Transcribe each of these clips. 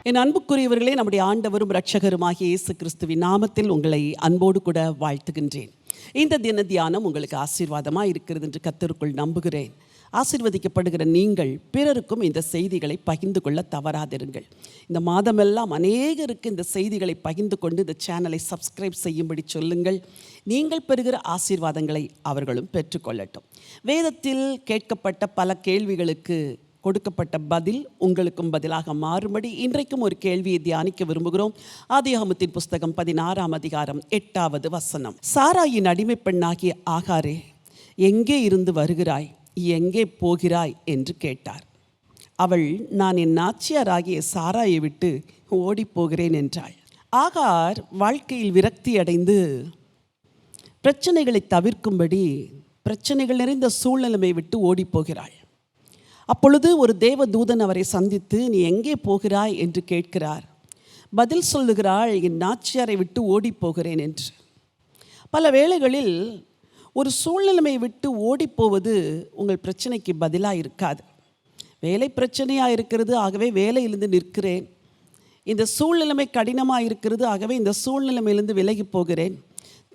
என் அன்புக்குரியவர்களே, நம்முடைய ஆண்டவரும் இரட்சகருமாகிய இயேசு கிறிஸ்துவின் நாமத்தில் உங்களை அன்போடு கூட வாழ்த்துகின்றேன். இந்த தின தியானம் உங்களுக்கு ஆசீர்வாதமாக இருக்கிறது என்று கர்த்தருக்குள் நம்புகிறேன். ஆசீர்வதிக்கப்படுகிற நீங்கள் பிறருக்கும் இந்த செய்திகளை பகிர்ந்து கொள்ள தவறாதிருங்கள். இந்த மாதமெல்லாம் அநேகருக்கு இந்த செய்திகளை பகிர்ந்து கொண்டு இந்த சேனலை சப்ஸ்கிரைப் செய்யும்படி சொல்லுங்கள். நீங்கள் பெறுகிற ஆசீர்வாதங்களை அவர்களும் பெற்றுக்கொள்ளட்டும். வேதத்தில் கேட்கப்பட்ட பல கேள்விகளுக்கு கொடுக்கப்பட்ட பதில் உங்களுக்கும் பதிலாக மாறும்படி இன்றைக்கும் ஒரு கேள்வியை தியானிக்க விரும்புகிறோம். ஆதியாகமத்தின் புஸ்தகம் 16ஆம் அதிகாரம் 8வது வசனம். சாராயின் அடிமை பெண்ணாகிய ஆகாரே, எங்கே இருந்து வருகிறாய், எங்கே போகிறாய் என்று கேட்டார். அவள், நான் என் நாச்சியாராகிய சாராயை விட்டு ஓடி போகிறேன் என்றாள். ஆகார் வாழ்க்கையில் விரக்தி அடைந்து பிரச்சனைகளை தவிர்க்கும்படி பிரச்சனைகள் நிறைந்த சூழ்நிலையை விட்டு ஓடி போகிறாள். அப்பொழுது ஒரு தேவ தூதன் அவரை சந்தித்து, நீ எங்கே போகிறாய் என்று கேட்கிறார். பதில் சொல்லுகிறாள், என் நாச்சியாரை விட்டு ஓடி போகிறேன் என்று. பல வேளைகளில் ஒரு சூழ்நிலையை விட்டு ஓடிப்போவது உங்கள் பிரச்சனைக்கு பதிலாக இருக்காது. வேலை பிரச்சனையாக இருக்கிறது, ஆகவே வேலையிலிருந்து நிற்கிறேன். இந்த சூழ்நிலைமை கடினமாக இருக்கிறது, ஆகவே இந்த சூழ்நிலைமையிலிருந்து விலகி போகிறேன்.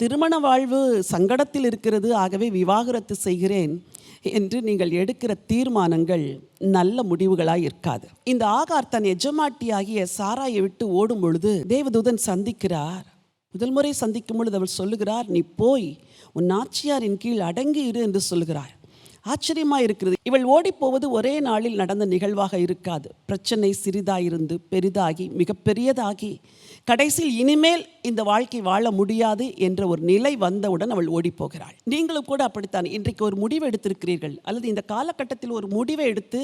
திருமண வாழ்வு சங்கடத்தில் இருக்கிறது, ஆகவே விவாகரத்து செய்கிறேன் என்று நீங்கள் எடுக்கிற தீர்மானங்கள் நல்ல முடிவுகளாக இருக்காது. இந்த ஆகார் தன் எஜமாட்டியாகிய சாராயை விட்டு ஓடும் பொழுது தேவதூதன் சந்திக்கிறார். முதல் முறை சந்திக்கும் பொழுது அவள் சொல்லுகிறார், நீ போய் உன் நாச்சியாரின் கீழ் அடங்கி இரு என்று சொல்லுகிறார். ஆச்சரியமாக இருக்கிறது. இவள் ஓடிப்போவது ஒரே நாளில் நடந்த நிகழ்வாக இருக்காது. பிரச்சனை சிறிதாயிருந்து பெரிதாகி மிகப்பெரியதாகி கடைசியில் இனிமேல் இந்த வாழ்க்கை வாழ முடியாது என்ற ஒரு நிலை வந்தவுடன் அவள் ஓடிப்போகிறாள். நீங்களும் கூட அப்படித்தான் இன்றைக்கு ஒரு முடிவை எடுத்திருக்கிறீர்கள், அல்லது இந்த காலகட்டத்தில் ஒரு முடிவை எடுத்து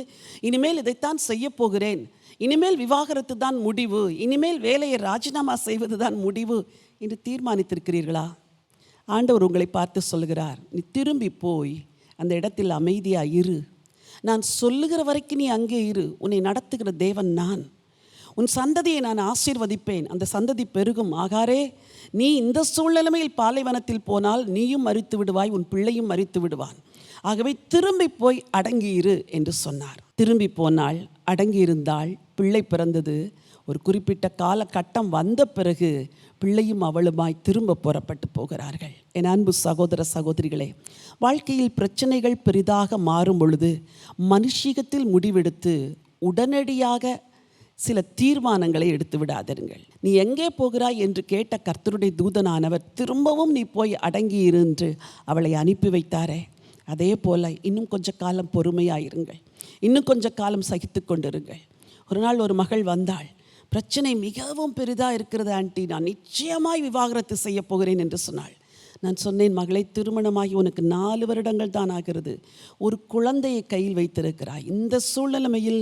இனிமேல் இதைத்தான் செய்ய போகிறேன், இனிமேல் விவாகரத்து தான் முடிவு, இனிமேல் வேலையை ராஜினாமா செய்வது தான் முடிவு என்று தீர்மானித்திருக்கிறீர்களா? ஆண்டவர் உங்களை பார்த்து சொல்கிறார், நீ திரும்பி போய் அந்த இடத்தில் அமைதியாக இரு. நான் சொல்லுகிற வரைக்கும் நீ அங்கே இரு. உன்னை நடத்துகிற தேவன் நான். உன் சந்ததியை நான் ஆசீர்வதிப்பேன், அந்த சந்ததி பெருகும். ஆகாரே, நீ இந்த சூழ்நிலைமையில் பாலைவனத்தில் போனால் நீயும் மரித்து விடுவாய், உன் பிள்ளையும் மரித்து விடுவான். ஆகவே திரும்பி போய் அடங்கியிரு என்று சொன்னார். திரும்பி போனாள், அடங்கியிருந்தாள், பிள்ளை பிறந்தது. ஒரு குறிப்பிட்ட காலகட்டம் வந்த பிறகு பிள்ளையும் அவளுமாய் திரும்ப புறப்பட்டு போகிறார்கள். என் அன்பு சகோதர சகோதரிகளே, வாழ்க்கையில் பிரச்சனைகள் பெரிதாக மாறும் பொழுது மனுஷீகத்தில் முடிவெடுத்து உடனடியாக சில தீர்மானங்களை எடுத்து விடாதிருங்கள். நீ எங்கே போகிறாய் என்று கேட்ட கர்த்தருடைய தூதனானவர் திரும்பவும் நீ போய் அடங்கியிரு என்று அவளை அனுப்பி வைத்தாரே, அதே போல் இன்னும் கொஞ்ச காலம் பொறுமையாயிருங்கள், இன்னும் கொஞ்ச காலம் சகித்து கொண்டிருங்கள். ஒரு நாள் ஒரு மகள் வந்தாள். பிரச்சனை மிகவும் பெரிதாக இருக்கிறது ஆண்டி, நான் நிச்சயமாய் விவாகரத்து செய்ய போகிறேன் என்று சொன்னாள். நான் சொன்னேன், மகளை, திருமணமாகி உனக்கு 4 வருடங்கள் தான் ஆகிறது, ஒரு குழந்தையை கையில் வைத்திருக்கிறாய். இந்த சூழ்நிலைமையில்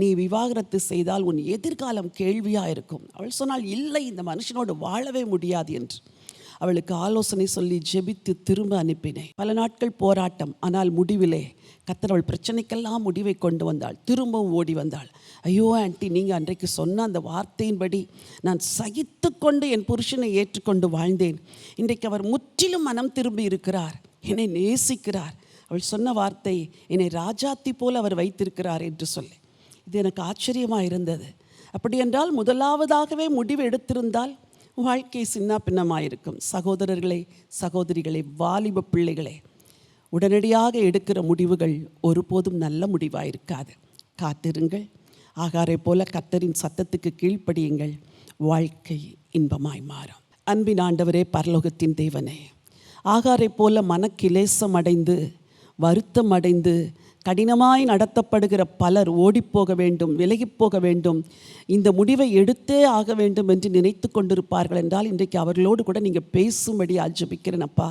நீ விவாகரத்து செய்தால் உன் எதிர்காலம் கேள்வியாக இருக்கும். அவள் சொன்னால், இல்லை, இந்த மனுஷனோடு வாழவே முடியாது என்று. அவளுக்கு ஆலோசனை சொல்லி ஜெபித்து திரும்ப அனுப்பினேன். பல நாட்கள் போராட்டம், ஆனால் முடிவிலே கர்த்தர் அவள் பிரச்சனைக்கெல்லாம் முடிவை கொண்டு வந்தாள். திரும்பவும் ஓடி வந்தாள். ஐயோ ஆண்டி, நீங்கள் அன்றைக்கு சொன்ன அந்த வார்த்தையின்படி நான் சகித்து கொண்டு என் புருஷனை ஏற்றுக்கொண்டு வாழ்ந்தேன். இன்றைக்கு அவர் முற்றிலும் மனம் திரும்பி இருக்கிறார், என்னை நேசிக்கிறார். அவள் சொன்ன வார்த்தை, என்னை ராஜாத்தி போல் அவர் வைத்திருக்கிறார் என்று சொல்லி. இது எனக்கு ஆச்சரியமாக இருந்தது. அப்படி என்றால் முதலாவதாகவே முடிவு எடுத்திருந்தால் வாழ்க்கை சின்ன பின்னமாயிருக்கும். சகோதரர்களே, சகோதரிகளே, வாலிப பிள்ளைகளே, உடனடியாக எடுக்கிற முடிவுகள் ஒருபோதும் நல்ல முடிவாக இருக்காது. காத்திருங்கள். ஆகாரை போல கர்த்தரின் சத்தத்துக்கு கீழ்ப்படியுங்கள். வாழ்க்கை இன்பமாய் மாறும். அன்பின் ஆண்டவரே, பரலோகத்தின் தேவனே, ஆகாரை போல மனக்கிலேசம் அடைந்து வருத்தம் அடைந்து கடினமாய் நடத்தப்படுகிற பலர் ஓடிப்போக வேண்டும், விலகி போக வேண்டும், இந்த முடிவை எடுத்தே ஆக வேண்டும் என்று நினைத்து கொண்டிருப்பார்கள் என்றால் இன்றைக்கு அவர்களோடு கூட நீங்கள் பேசும்படி ஜெபிக்கிறேன். அப்பா,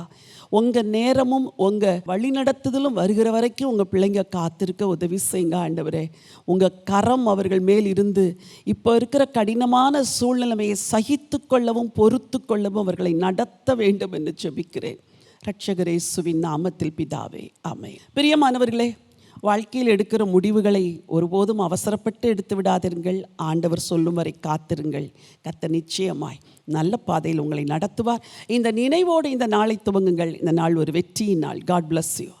உங்கள் நேரமும் உங்கள் வழிநடத்துதலும் வருகிற வரைக்கும் உங்கள் பிள்ளைங்க காத்திருக்க உதவி செய்யுங்க ஆண்டவரே. உங்கள் கரம் அவர்கள் மேல் இருந்து இப்போ இருக்கிற கடினமான சூழ்நிலைமையை சகித்து கொள்ளவும் பொறுத்து கொள்ளவும் அவர்களை நடத்த வேண்டும் என்று ஜெபிக்கிறேன். இரட்சகர் இயேசுவின் நாமத்தில் பிதாவே, ஆமென். பிரியமானவர்களே, வாழ்க்கையில் எடுக்கிற முடிவுகளை ஒருபோதும் அவசரப்பட்டு எடுத்து விடாதிருங்கள். ஆண்டவர் சொல்லும் வரை காத்திருங்கள். கர்த்தர் நிச்சயமாய் நல்ல பாதையில் உங்களை நடத்துவார். இந்த நினைவோடு இந்த நாளை துவங்குங்கள். இந்த நாள் ஒரு வெற்றியின் நாள். God bless you.